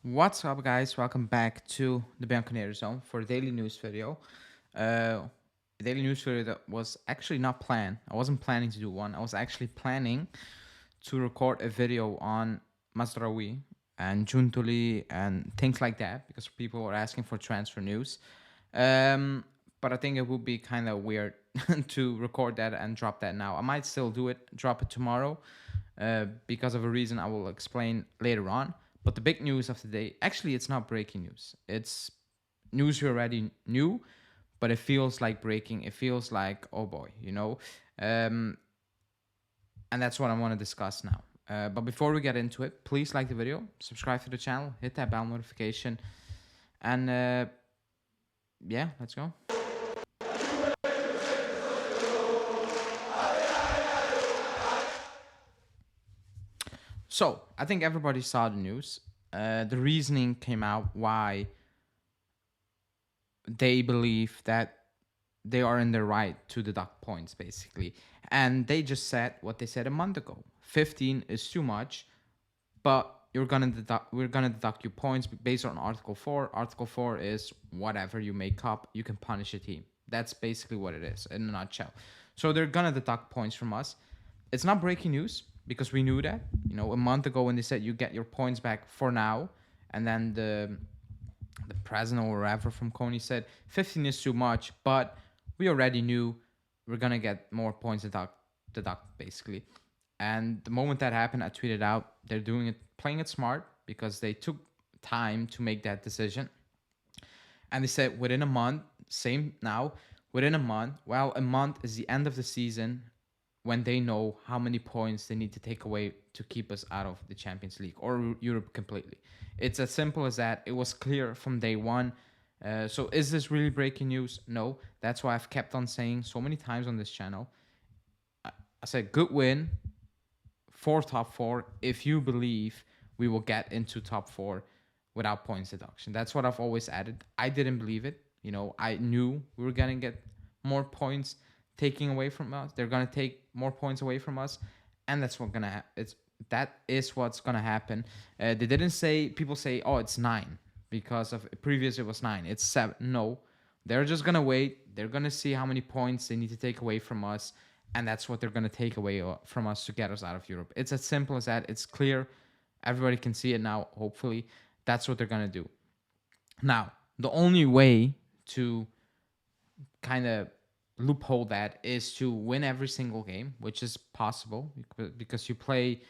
What's up, guys? Welcome back to the Bianconeri Zone for a daily news video. A daily news video that was actually not planned. I wasn't planning to do one. I was actually planning to record a video on Mazraoui and Juntuli and things like that because people were asking for transfer news. Um, but I think it would be kind of weird to record that and drop that now. I might still do it, drop it tomorrow, because of a reason I will explain later on. But the big news of the day, actually, it's not breaking news. It's news you already knew, but it feels like breaking. It feels like, oh boy, Um, and that's what I want to discuss now. But before we get into it, please like the video, subscribe to the channel, hit that bell notification, and yeah, let's go. So I think everybody saw the news. The reasoning came out why they believe that they are in the right to deduct points, basically. And they just said what they said a month ago. 15 is too much, but we're gonna deduct your points based on Article 4. Article 4 is whatever you make up, you can punish a team. That's basically what it is in a nutshell. So they're gonna deduct points from us. It's not breaking news because we knew that. A month ago when they said you get your points back for now, and then the president or whatever from Coney said 15 is too much, but we already knew we're gonna get more points deduct basically. And the moment that happened, I tweeted out they're doing it, playing it smart because they took time to make that decision. And they said within a month, same now, within a month. Well, a month is the end of the season when they know how many points they need to take away to keep us out of the Champions League or Europe completely. It's as simple as that. It was clear from day one. So is this really breaking news? No. That's why I've kept on saying so many times on this channel. I said good win for top four if you believe we will get into top four without points deduction. That's what I've always added. I didn't believe it. I knew we were going to get more points taking away from us. They're going to take more points away from us. And that's what's going to happen. That is what's going to happen. They didn't say, people say, oh, it's 9 because of previous it was 9. It's 7. No, they're just going to wait. They're going to see how many points they need to take away from us. And that's what they're going to take away from us to get us out of Europe. It's as simple as that. It's clear. Everybody can see it now, hopefully. That's what they're going to do. Now, the only way to kind of loophole that is to win every single game, which is possible because you play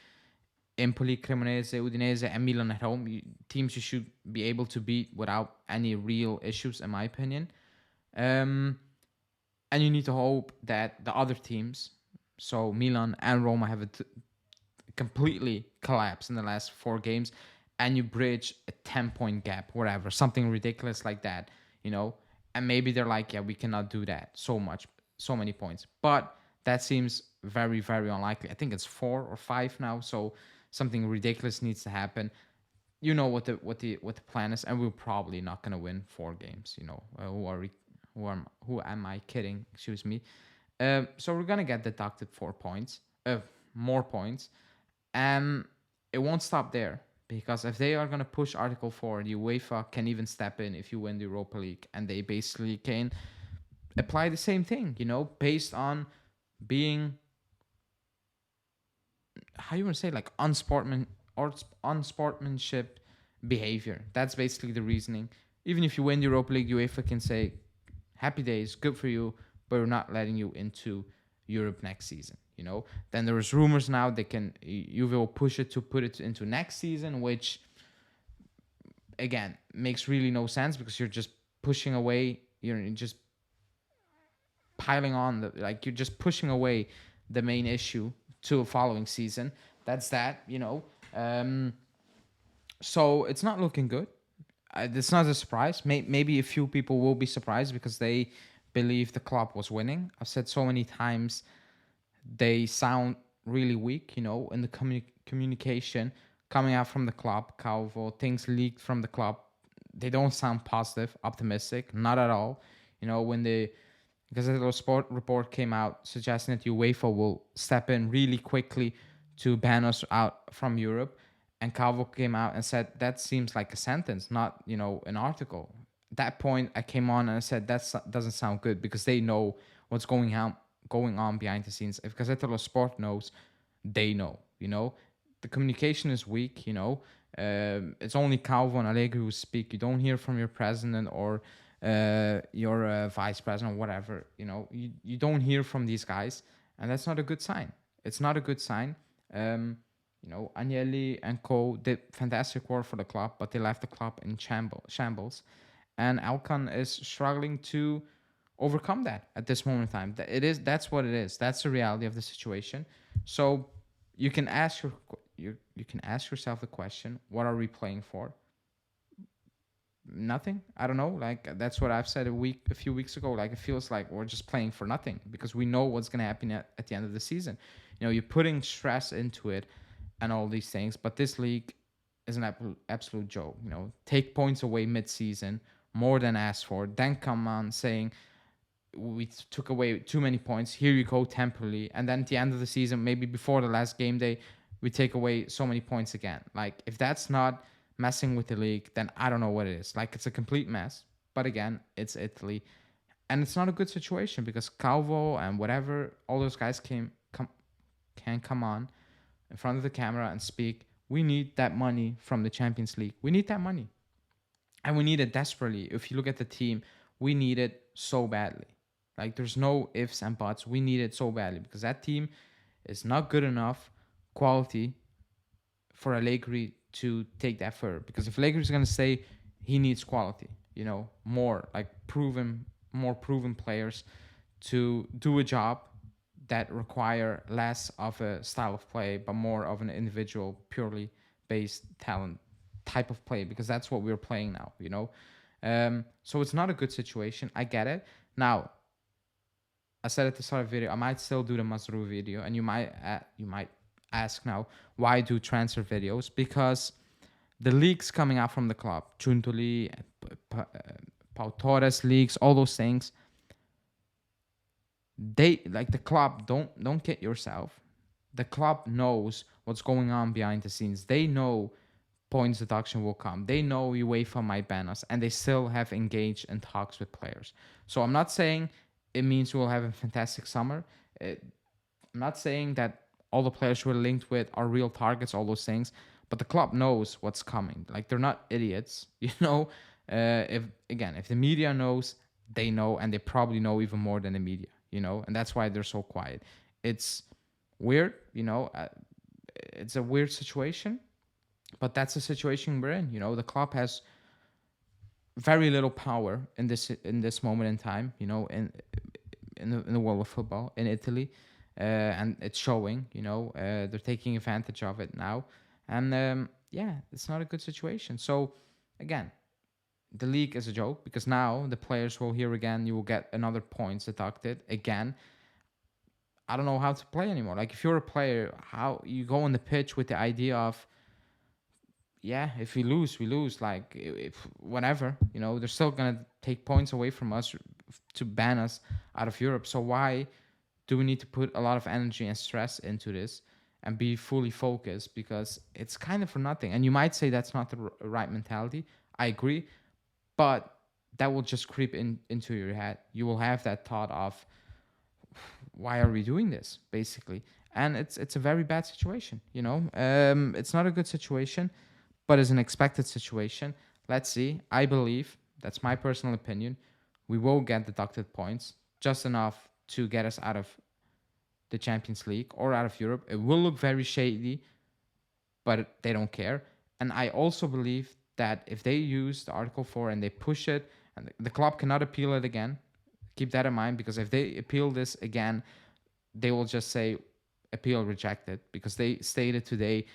Empoli, Cremonese, Udinese, and Milan at home. Teams you should be able to beat without any real issues, in my opinion. And you need to hope that the other teams, so Milan and Roma, have completely collapsed in the last 4 games, and you bridge a 10-point gap, whatever, something ridiculous like that, And maybe they're like, yeah, we cannot do that so many points. But that seems very, very unlikely. I think it's 4 or 5 now, so something ridiculous needs to happen. You know what the plan is, and we're probably not gonna win 4 games. Who am I kidding? Excuse me. So we're gonna get deducted 4 points, more points, and it won't stop there because if they are gonna push Article 4, the UEFA can even step in if you win the Europa League, and they basically can apply the same thing, based on being, how you want to say, like unsportsmanship behavior. That's basically the reasoning. Even if you win the Europa League, UEFA can say, happy days, good for you, but we're not letting you into Europe next season. Then there's rumors now Juve will push it to put it into next season, which again makes really no sense because you're just pushing away, you're just piling on you're just pushing away the main issue to a following season. That's that. So it's not looking good. It's not a surprise. Maybe a few people will be surprised because they believe the club was winning. I've said so many times they sound really weak, in the communication coming out from the club. Calvo, things leaked from the club. They don't sound positive, optimistic, not at all. When the Gazzetta Sport report came out suggesting that UEFA will step in really quickly to ban us out from Europe. And Calvo came out and said that seems like a sentence, not an article. At that point, I came on and I said that doesn't sound good because they know what's going on behind the scenes. If Gazzetta dello Sport knows, they know. The communication is weak. It's only Calvo and Allegri who speak. You don't hear from your president or your vice president or whatever. You don't hear from these guys, and that's not a good sign. It's not a good sign. Agnelli and co did fantastic work for the club, but they left the club in shambles. And Alcan is struggling to overcome that at this moment in time. That's what it is. That's the reality of the situation. So you can ask you can ask yourself the question, what are we playing for? Nothing. I don't know. Like that's what I've said a few weeks ago. Like it feels like we're just playing for nothing because we know what's gonna happen at the end of the season. You're putting stress into it and all these things, but this league is an absolute joke. Take points away mid-season, more than asked for. Then come on saying we took away too many points. Here you go temporarily, and then at the end of the season, maybe before the last game day, we take away so many points again. Like if that's not messing with the league, then I don't know what it is. Like it's a complete mess. But again, it's Italy, and it's not a good situation because Calvo and whatever all those guys can come on in front of the camera and speak. We need that money from the Champions League. We need that money, and we need it desperately. If you look at the team, we need it so badly. Like there's no ifs and buts. We need it so badly because that team is not good enough quality for Allegri to take that further. Because if Allegri is going to say he needs quality, more proven players to do a job that require less of a style of play, but more of an individual, purely based talent type of play, because that's what we're playing now. So it's not a good situation. I get it. Now, I said at the start of the video, I might still do the Mazrou video, and you might ask now, why do transfer videos? Because the leaks coming out from the club, Chuntoli, Pau Torres leaks, all those things, they like the club. Don't kid yourself. The club knows what's going on behind the scenes. They know points deduction will come. They know UEFA might ban us, and they still have engaged in talks with players. So I'm not saying it means we'll have a fantastic summer. I'm not saying that all the players we're linked with are real targets, all those things, but the club knows what's coming. Like they're not idiots, if the media knows, they know, and they probably know even more than the media, and that's why they're so quiet. It's weird, it's a weird situation, but that's the situation we're in. The club has very little power in this moment in time, in the world of football in Italy, and it's showing. They're taking advantage of it now, and it's not a good situation. So again, the league is a joke because now the players will hear again. You will get another points deducted again. I don't know how to play anymore. Like if you're a player, how you go on the pitch with the idea of, if we lose, we lose. Like if whatever, they're still gonna take points away from us to ban us out of Europe. So why do we need to put a lot of energy and stress into this and be fully focused? Because it's kind of for nothing. And you might say that's not the right mentality. I agree, but that will just creep into your head. You will have that thought of, why are we doing this, basically? And it's a very bad situation. It's not a good situation, but it's an expected situation. Let's see. I believe, that's my personal opinion, we will get deducted points, just enough to get us out of the Champions League or out of Europe. It will look very shady, but they don't care. And I also believe that if they use the Article 4 and they push it, and the club cannot appeal it again, keep that in mind, because if they appeal this again, they will just say appeal rejected, because they stated today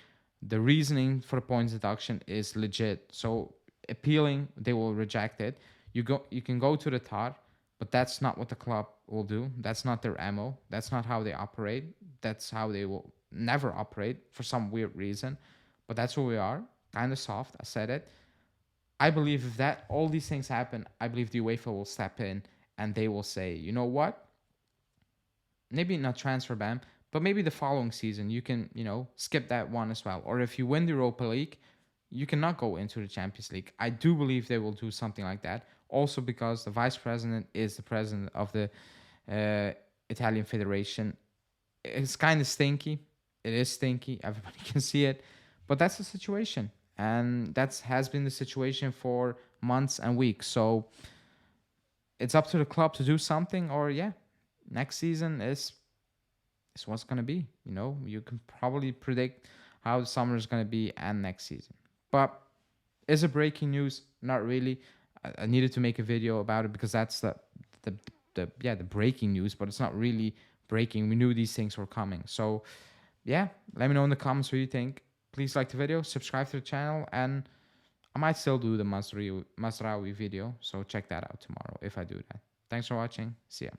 the reasoning for the points deduction is legit. So appealing, they will reject it. You can go to the TAR, but that's not what the club will do. That's not their MO. That's not how they operate. That's how they will never operate for some weird reason. But that's where we are. Kind of soft. I said it. I believe if that all these things happen, I believe the UEFA will step in and they will say, you know what? Maybe not transfer ban, But maybe the following season you can, skip that one as well. Or if you win the Europa League, you cannot go into the Champions League. I do believe they will do something like that. Also because the vice president is the president of the Italian Federation. It's kind of stinky. It is stinky. Everybody can see it. But that's the situation. And that has been the situation for months and weeks. So it's up to the club to do something, or next season is what's going to be. You can probably predict how the summer is going to be and next season. But is it breaking news? Not really. I needed to make a video about it because that's the breaking news, but it's not really breaking. We knew these things were coming. So let me know in the comments what you think. Please like the video, subscribe to the channel, and I might still do the Mazraoui video, so check that out tomorrow if I do that. Thanks for watching. See ya.